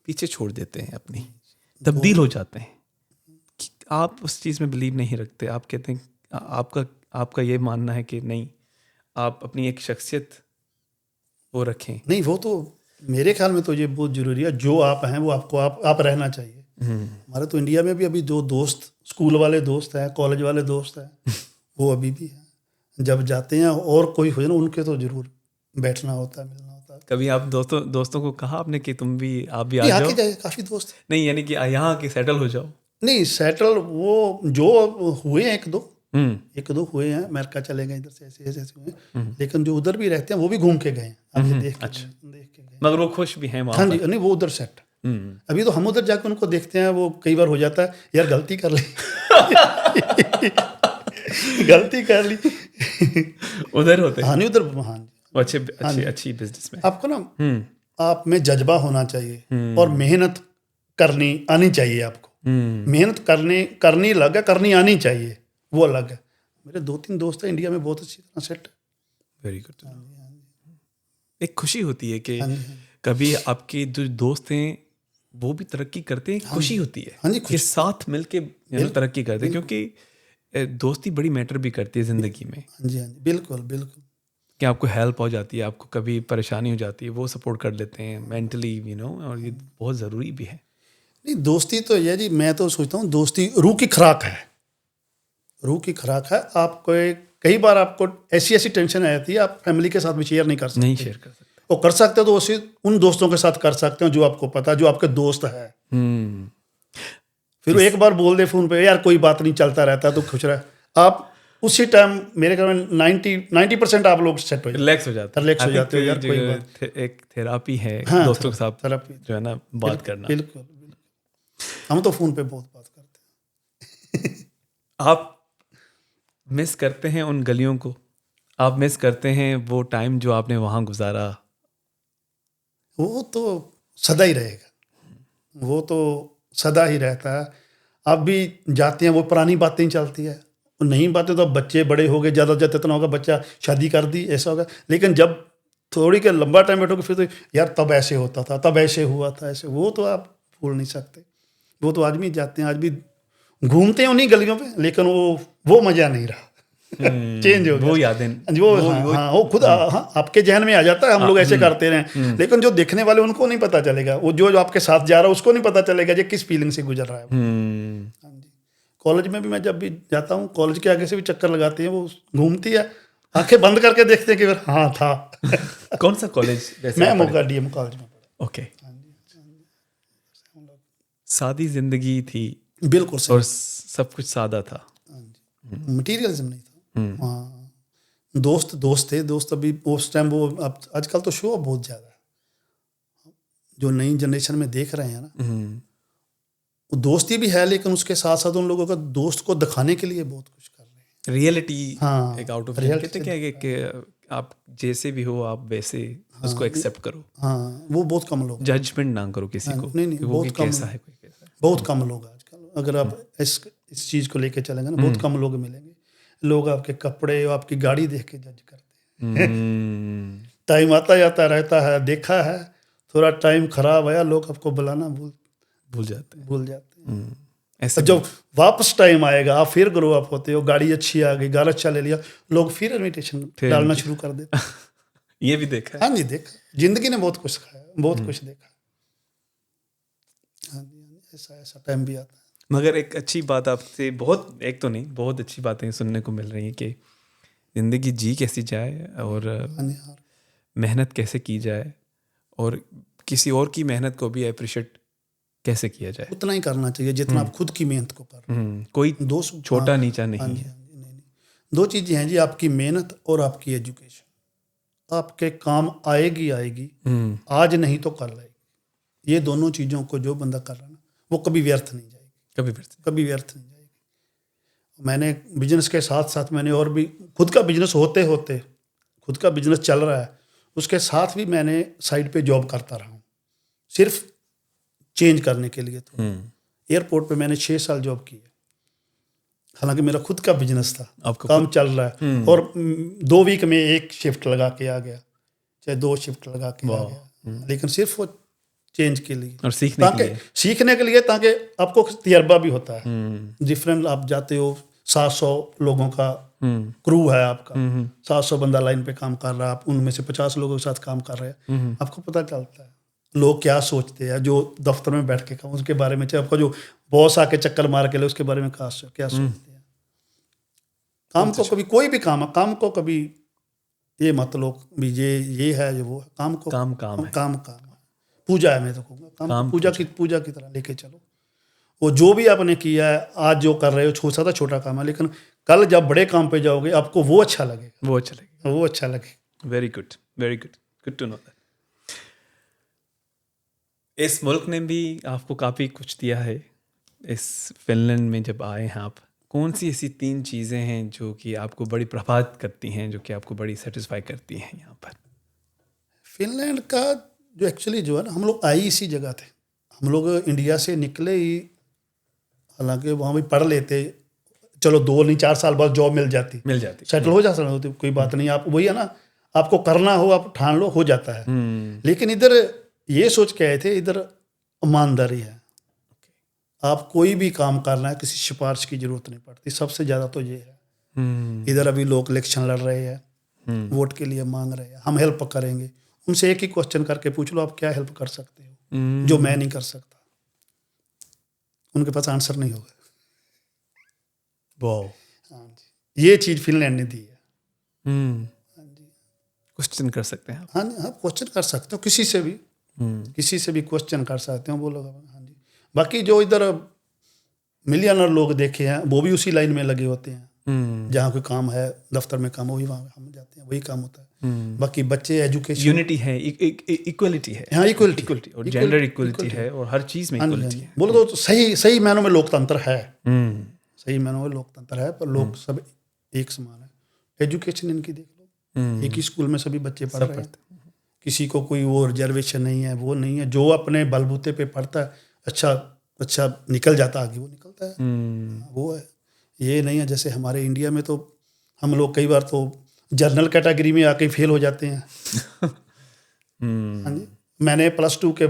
S1: पीछे छोड़ देते हैं, अपनी तब्दील हो जाते हैं, आप उस चीज़ में बिलीव नहीं रखते, आप कहते हैं आपका ये मानना है कि नहीं, आप अपनी एक शख्सियत वो रखें।
S2: नहीं, वो तो मेरे ख्याल में तो ये बहुत ज़रूरी है, जो आप हैं वो आपको आप रहना चाहिए। हमारे तो इंडिया में भी अभी जो दोस्त, स्कूल वाले दोस्त हैं, कॉलेज वाले दोस्त हैं, वो अभी भी हैं। जब जाते हैं और कोई हो जाए ना, उनके तो जरूर बैठना होता है, मिलना होता है।
S1: कभी आप दोस्तों को कहा आपने कि आप भी आ जाओ?
S2: काफ़ी दोस्त
S1: नहीं, यानी कि यहाँ के सेटल हो जाओ?
S2: नहीं, सेटल वो जो हुए हैं एक दो हुए हैं, अमेरिका चले गए, इधर से ऐसे हुए, लेकिन जो उधर भी रहते हैं वो भी घूम के गए, देख के गए,
S1: मगर वो खुश भी हैं वहाँ?
S2: हाँ जी, नहीं वो उधर सेट। अभी तो हम उधर जाकर उनको देखते हैं, वो कई बार हो जाता है यार गलती कर ली गलती कर ली
S1: उधर होते हैं?
S2: हाँ नहीं, उधर हाँ
S1: अच्छी बिजनेस में
S2: आपको ना आप में जज्बा होना चाहिए और मेहनत करनी आनी चाहिए आपको। मेहनत करनी अलग है, करनी आनी चाहिए वो अलग है। मेरे 2-3 दोस्त हैं इंडिया में, बहुत अच्छी तरह सेट।
S1: Very good. एक खुशी होती है कि कभी आपके जो दोस्त हैं वो भी तरक्की करते हैं, खुशी होती है कि साथ मिलके तरक्की करते हैं, क्योंकि दोस्ती बड़ी मैटर भी करती है ज़िंदगी में।
S2: हाँ जी, बिल्कुल
S1: कि आपको हेल्प हो जाती है, आपको कभी परेशानी हो जाती है, वो सपोर्ट कर लेते हैं मेंटली, और ये बहुत ज़रूरी भी है।
S2: नहीं, दोस्ती तो ये जी, मैं तो सोचता हूँ दोस्ती रूह की खुराक है, रूह की खुराक है। आपको कई बार आपको ऐसी टेंशन आ जाती है, आप फैमिली के साथ भी शेयर नहीं कर सकते।
S1: नहीं शेयर कर सकते,
S2: वो कर सकते हो तो उसी उन दोस्तों के साथ कर सकते हो जो आपको पता, जो आपके दोस्त है। फिर एक बार बोल दे फोन पे, यार कोई बात नहीं, चलता रहता है, तो खुश रहे आप, उसी टाइम मेरे ख्याल में 90% आप लोग सेट हो जाते,
S1: रिलैक्स हो जाते हो।
S2: यार कोई बात,
S1: एक थेरापी है दोस्तों के साथ,
S2: थेरापी
S1: जो है ना, बात करना।
S2: बिल्कुल हम तो फोन पे बहुत बात करते हैं
S1: आप मिस करते हैं उन गलियों को, आप मिस करते हैं वो टाइम जो आपने वहाँ गुजारा?
S2: वो तो सदा ही रहेगा, वो तो सदा ही रहता है। अब भी जाते हैं, वो पुरानी बातें ही चलती है, नई बातें तो बच्चे बड़े हो गए, ज़्यादा इतना होगा, बच्चा शादी कर दी, ऐसा होगा। लेकिन जब थोड़ी के लंबा टाइम बैठोगे फिर तो यार तब ऐसे होता था, तब ऐसे हुआ था, ऐसे, वो तो आप भूल नहीं सकते। वो तो आज भी जाते हैं, आज भी घूमते हैं उन्हीं गलियों पे, लेकिन वो मज़ा नहीं रहा, चेंज हो गया,
S1: वो यादें,
S2: वो खुद आपके जहन में आ जाता है, हम लोग ऐसे करते रहे, लेकिन जो देखने वाले उनको नहीं पता चलेगा, वो जो आपके साथ जा रहा है उसको नहीं पता चलेगा ये किस फीलिंग से गुजर रहा है। कॉलेज में भी मैं जब भी जाता हूँ, कॉलेज के आगे से भी चक्कर लगाती है, वो घूमती है, आंखें बंद करके देखते हैं कि हाँ था।
S1: कौन सा कॉलेज?
S2: मैं मोगा डीएम कॉलेज में पढ़ा।
S1: ओके। सादी जिंदगी थी,
S2: बिल्कुल,
S1: और सब कुछ सादा था,
S2: मटीरियलिज्म नहीं था। हाँ, दोस्त थे, दोस्त अभी उस टाइम, वो अब आजकल तो शो बहुत ज़्यादा है, जो नई जनरेशन में देख रहे हैं ना, दोस्ती भी है, लेकिन उसके साथ साथ उन लोगों का दोस्त को दिखाने के लिए बहुत कुछ कर रहे हैं।
S1: रियलिटी,
S2: हाँ,
S1: एक आउट ऑफ कहते क्या है कि आप जैसे भी हो आप वैसे उसको एक्सेप्ट करो।
S2: हाँ, वो बहुत कम लोग,
S1: जजमेंट ना करो किसी को,
S2: नहीं, बहुत कम,
S1: कैसा है, कोई कैसा है,
S2: बहुत कम लोग आजकल। अगर आप इस चीज़ को लेके चलेंगे ना, बहुत कम लोग मिलेंगे। लोग आपके कपड़े, आपकी गाड़ी देख के जज करते हैं। टाइम आता जाता रहता है, देखा है, थोड़ा टाइम खराब आया, लोग आपको बुलाना भूल जाते हैं।
S1: ऐसे
S2: जब वापस टाइम आएगा, आप फिर ग्रो अप होते हो, गाड़ी अच्छी आ गई, गाल अच्छा ले लिया, लोग फिर इन्विटेशन डालना शुरू कर देते।
S1: ये भी देखा है?
S2: हाँ जी, देखा, जिंदगी ने बहुत कुछ खाया, बहुत कुछ देखा। हाँ जी, ऐसा टाइम भी आता है।
S1: मगर एक अच्छी बात आपसे, बहुत एक तो नहीं, बहुत अच्छी बातें सुनने को मिल रही हैं कि ज़िंदगी जी कैसी जाए और
S2: हाँ जी, हाँ।
S1: मेहनत कैसे की जाए और किसी और की मेहनत को भी अप्रिशिएट कैसे किया जाए।
S2: उतना ही करना चाहिए जितना आप खुद की मेहनत को कर रहे हो।
S1: कोई
S2: दो
S1: छोटा
S2: हाँ,
S1: नीचा
S2: हाँ
S1: नहीं
S2: जी,
S1: है।
S2: हाँ जी, नहीं, दो चीज़ें हैं जी, आपकी मेहनत और आपकी एजुकेशन आपके काम आएगी आएगी, आज नहीं तो कल आएगी। ये दोनों चीज़ों को जो बंदा कर रहा है ना, वो कभी व्यर्थ नहीं जाएगी, कभी व्यर्थ नहीं जाएगी। मैंने बिजनेस के साथ साथ मैंने और भी खुद का बिजनेस होते होते, खुद का बिजनेस चल रहा है, उसके साथ भी मैंने साइड पे जॉब करता रहा हूँ, सिर्फ चेंज करने के लिए। तो एयरपोर्ट पे मैंने 6 साल जॉब की है, हालांकि मेरा खुद का बिजनेस था, काम चल रहा है, और 2 वीक में 1 शिफ्ट लगा के आ गया, चाहे 2 शिफ्ट लगा के आ गया, लेकिन सिर्फ वो चेंज के लिए
S1: और सीखने
S2: के लिए, ताकि आपको तजर्बा भी होता है। डिफरेंट आप जाते हो, 700 लोगों का क्रू है आपका, 700 बंदा लाइन पे काम कर रहा है, आप उनमें से 50 लोगों के साथ काम कर रहे हैं, आपको पता चलता है लोग क्या सोचते हैं, जो दफ्तर में बैठ के काम उसके बारे में, चाहे आपका जो बॉस आके चक्कर मार के ले उसके बारे में क्या सोचते हैं। काम को कभी, कोई भी काम को कभी ये मत लो भी ये है ये वो है, काम को काम पूजा है, मैं तो कहूँगा काम पूजा की तरह लेके चलो। वो जो भी आपने किया है, आज जो कर रहे हो, छोटा छोटा काम है, लेकिन कल जब बड़े काम पे जाओगे आपको वो अच्छा लगेगा, वो अच्छा लगेगा।
S1: Very good, good to know that. इस मुल्क ने भी आपको काफ़ी कुछ दिया है। इस फिनलैंड में जब आए हैं आप, कौन सी ऐसी 3 चीज़ें हैं जो कि आपको बड़ी प्रभावित करती हैं, जो कि आपको बड़ी सेटिस्फाई करती हैं यहाँ पर?
S2: फिनलैंड का जो एक्चुअली जो है ना, हम लोग आए इसी जगह थे, हम लोग इंडिया से निकले ही, हालांकि वहाँ भी पढ़ लेते, चलो 2 नहीं 4 साल बाद जॉब मिल जाती सेटल हो जाता होती, कोई बात नहीं, आप वही है ना, आपको करना हो आप ठान लो, हो जाता है। लेकिन इधर ये सोच के आए थे, इधर ईमानदारी है, आप कोई भी काम करना है किसी सिफारिश की जरूरत नहीं पड़ती, सबसे ज़्यादा तो ये है। इधर अभी लोग इलेक्शन लड़ रहे हैं, वोट के लिए मांग रहे हैं, हम हेल्प करेंगे, उनसे एक ही क्वेश्चन करके पूछ लो, आप क्या हेल्प कर सकते हो जो मैं नहीं कर सकता, उनके पास आंसर नहीं होगा। हाँ जी, ये चीज़ फिनलैंड ने दी है। हाँ जी,
S1: क्वेश्चन कर सकते हैं।
S2: हाँ जी, हाँ क्वेश्चन कर सकते हो, किसी से भी क्वेश्चन कर सकते हो, बोलो। हाँ जी, बाकी जो इधर मिलियनर लोग देखे हैं वो भी उसी लाइन में लगे होते हैं, जहाँ कोई काम है, दफ्तर में काम, वही वहाँ हम जाते हैं, वही काम होता है। बाकी बच्चे एजुकेशन,
S1: यूनिटी है, इक्वलिटी है।
S2: हाँ, इक्वलिटी
S1: और जेंडर इक्वलिटी है, और हर चीज़ में इक्वलिटी है।
S2: बोलो तो सही मायनों में लोकतंत्र है, सही मायनों में लोकतंत्र है, पर लोग सब एक समान है। एजुकेशन इनकी देख लो, एक ही स्कूल में सभी बच्चे पढ़ रहे हैं, किसी को कोई वो रिजर्वेशन नहीं है, वो नहीं है, जो अपने बलबूते पे पढ़ता है अच्छा निकल जाता आगे, वो निकलता है, वो है। ये नहीं है जैसे हमारे इंडिया में, तो हम लोग कई बार तो जनरल कैटेगरी में आके फेल हो जाते हैं। हाँ जी, मैंने प्लस टू के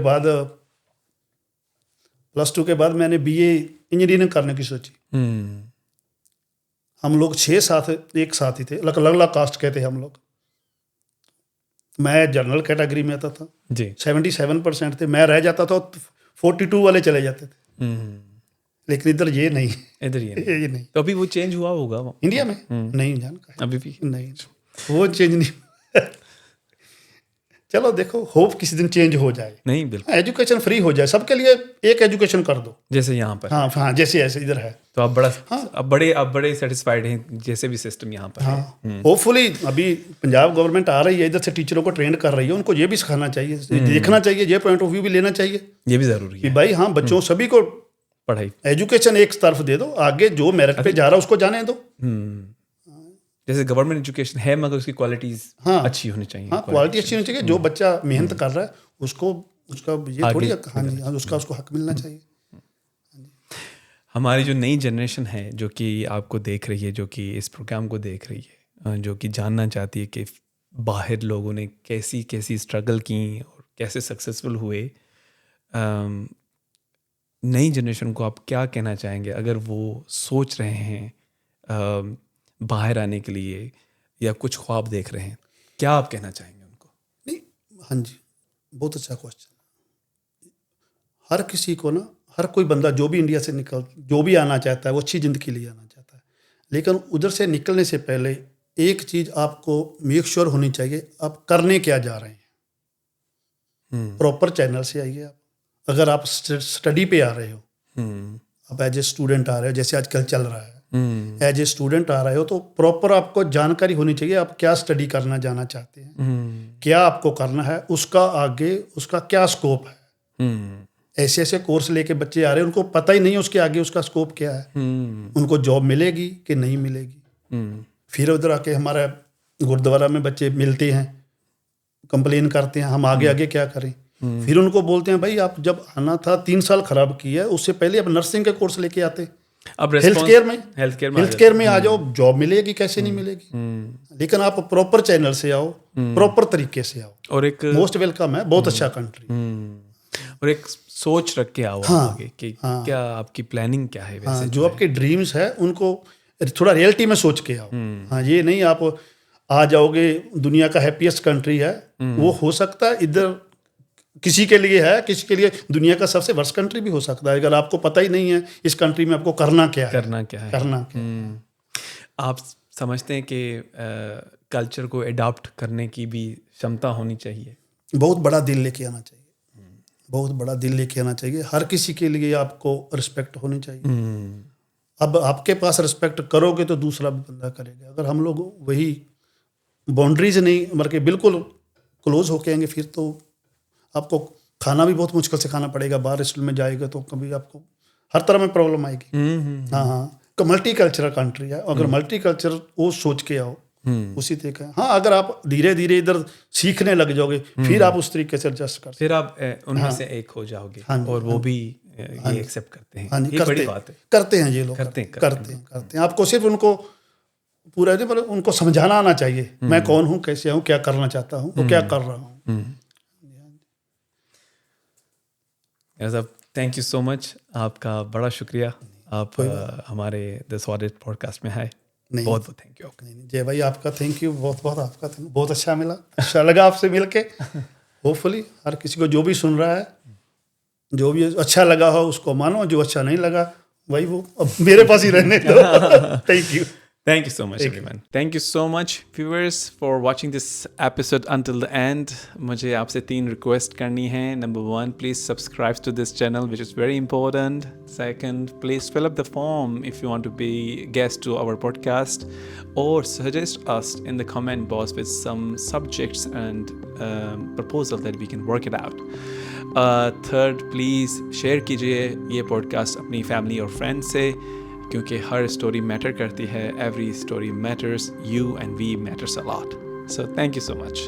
S2: बाद मैंने बीए इंजीनियरिंग करने की सोची। हम लोग 6 साथ एक साथ ही थे, अलग अलग कास्ट के थे हम लोग। मैं जनरल कैटेगरी में आता था जी, 77% थे, मैं रह जाता था, 42 वाले चले जाते थे। लेकिन इधर ये नहीं, ये नहीं।
S1: तो अभी वो चेंज हुआ होगा
S2: इंडिया में? नहीं जानका,
S1: अभी भी
S2: नहीं, वो चेंज नहीं। चलो देखो, होप किसी दिन चेंज हो जाए।
S1: नहीं, बिल्कुल,
S2: एजुकेशन फ्री हो जाए सबके लिए, एक एजुकेशन कर दो
S1: जैसे यहाँ पर।
S2: हाँ, जैसे ऐसे इधर है,
S1: तो आप बड़े सेटिस्फाइड हैं जैसे भी सिस्टम यहाँ पर है।
S2: होपफुली अभी पंजाब गवर्नमेंट आ रही है, इधर से टीचरों को ट्रेंड कर रही है, उनको ये भी सिखाना चाहिए, देखना चाहिए, ये पॉइंट ऑफ व्यू भी लेना चाहिए,
S1: ये भी जरूरी है
S2: भाई। हाँ, बच्चों सभी को
S1: पढ़ाई,
S2: एजुकेशन एक तरफ दे दो, आगे जो मेरिट पे जा रहा है उसको जाने दो।
S1: जैसे गवर्नमेंट एजुकेशन है, मगर उसकी क्वालिटीज अच्छी होनी चाहिए।
S2: हाँ, क्वालिटी अच्छी होनी चाहिए, जो बच्चा मेहनत कर रहा है उसको उसका ये थोड़ी उसका हक मिलना चाहिए।
S1: हमारी जो नई जनरेशन है, जो कि आपको देख रही है, जो कि इस प्रोग्राम को देख रही है, जो कि जानना चाहती है कि बाहर लोगों ने कैसी स्ट्रगल की और कैसे सक्सेसफुल हुए, नई जनरेशन को आप क्या कहना चाहेंगे अगर वो सोच रहे हैं बाहर आने के लिए या कुछ ख्वाब देख रहे हैं, क्या आप कहना चाहेंगे उनको?
S2: हाँ जी, बहुत अच्छा क्वेश्चन। हर किसी को ना, हर कोई बंदा जो भी इंडिया से जो भी आना चाहता है वो अच्छी ज़िंदगी के लिए आना चाहता है, लेकिन उधर से निकलने से पहले एक चीज़ आपको मेक श्योर होनी चाहिए, आप करने क्या जा रहे हैं। प्रॉपर चैनल से आइए आप। अगर आप स्टडी पे आ रहे हो, आप एज ए स्टूडेंट आ रहे हो, जैसे आजकल चल रहा है, एज ए स्टूडेंट आ रहे हो, तो प्रॉपर आपको जानकारी होनी चाहिए आप क्या स्टडी करना जाना चाहते हैं, क्या आपको करना है, उसका आगे उसका क्या स्कोप है। ऐसे ऐसे कोर्स लेके बच्चे आ रहे हैं, उनको पता ही नहीं है उसके आगे उसका स्कोप क्या है, उनको जॉब मिलेगी कि नहीं मिलेगी। फिर उधर आके हमारा गुरुद्वारा में बच्चे मिलते हैं, कंप्लेन करते हैं हम आगे आगे क्या करें। फिर उनको बोलते हैं भाई आप जब आना था 3 साल खराब किया है, उससे पहले आप नर्सिंग के कोर्स लेके आते, अब हेल्थ केयर में आ जाओ, जॉब मिलेगी कैसे नहीं मिलेगी। लेकिन आप प्रॉपर चैनल से आओ, प्रॉपर तरीके से आओ, और एक मोस्ट वेलकम है, बहुत अच्छा कंट्री,
S1: और एक सोच रख के आओ आगे कि क्या आपकी प्लानिंग क्या है वैसे।
S2: जो आपके ड्रीम्स है उनको थोड़ा रियलिटी में सोच के आओ। हाँ, ये नहीं आप आ जाओगे दुनिया का हैप्पीएस्ट कंट्री है, वो हो सकता है इधर किसी के लिए है, किसी के लिए दुनिया का सबसे वर्स्ट कंट्री भी हो सकता है, अगर आपको पता ही नहीं है इस कंट्री में आपको करना क्या है।
S1: आप समझते हैं कि कल्चर को अडॉप्ट करने की भी क्षमता होनी चाहिए,
S2: बहुत बड़ा दिल लेके आना चाहिए, बहुत बड़ा दिल लेके आना चाहिए। हर किसी के लिए आपको रिस्पेक्ट होनी चाहिए। अब आपके पास रिस्पेक्ट करोगे तो दूसरा भी बंदा करेगा। अगर हम लोग वही बाउंड्रीज नहीं मतलब कि बिल्कुल क्लोज होके आएंगे, फिर तो आपको खाना भी बहुत मुश्किल से खाना पड़ेगा। बाहर रेस्टोरेंट में जाएगा तो कभी आपको हर तरह में प्रॉब्लम आएगी। हाँ, मल्टी कल्चरल कंट्री है, अगर मल्टी कल्चर वो सोच के आओ उसी तरीके। हाँ, अगर आप धीरे धीरे इधर सीखने लग जाओगे फिर आप उस तरीके से एडजस्ट कर,
S1: फिर आप उनमें से एक हो जाओगे। और वो भी ये एक्सेप्ट करते हैं।
S2: ये बड़ी बात है, करते हैं ये लोग, करते हैं। आपको सिर्फ उनको पूरा मतलब उनको समझाना आना चाहिए, मैं कौन हूँ, कैसे हूँ, क्या करना चाहता हूँ, तो क्या कर रहा हूँ।
S1: थैंक यू सो मच, आपका बड़ा शुक्रिया, आप हमारे द सॉलिड पॉडकास्ट में आए। बहुत बहुत थैंक यू।
S2: जय भाई, आपका थैंक यू, बहुत बहुत आपका थैंक यू, बहुत अच्छा मिला, अच्छा लगा आपसे मिलके। होपफुली हर किसी को जो भी सुन रहा है, जो भी अच्छा लगा हो उसको मानो, जो अच्छा नहीं लगा भाई वो अब मेरे पास ही रहने दो। Thank you.
S1: Thank you so much, everyone. Thank you so much, viewers, for watching this episode until the end. मुझे आपसे 3 रिक्वेस्ट करनी है. Number 1, please subscribe to this channel, which is very important. Second, please fill up the form if you want to be guest to our podcast, or suggest us in the comment box with some subjects and proposal that we can work it out. Third, please share कीजिए ये podcast अपनी family और friends से, क्योंकि हर स्टोरी मैटर करती है. Every story matters. You and we matters a lot. So thank you so much.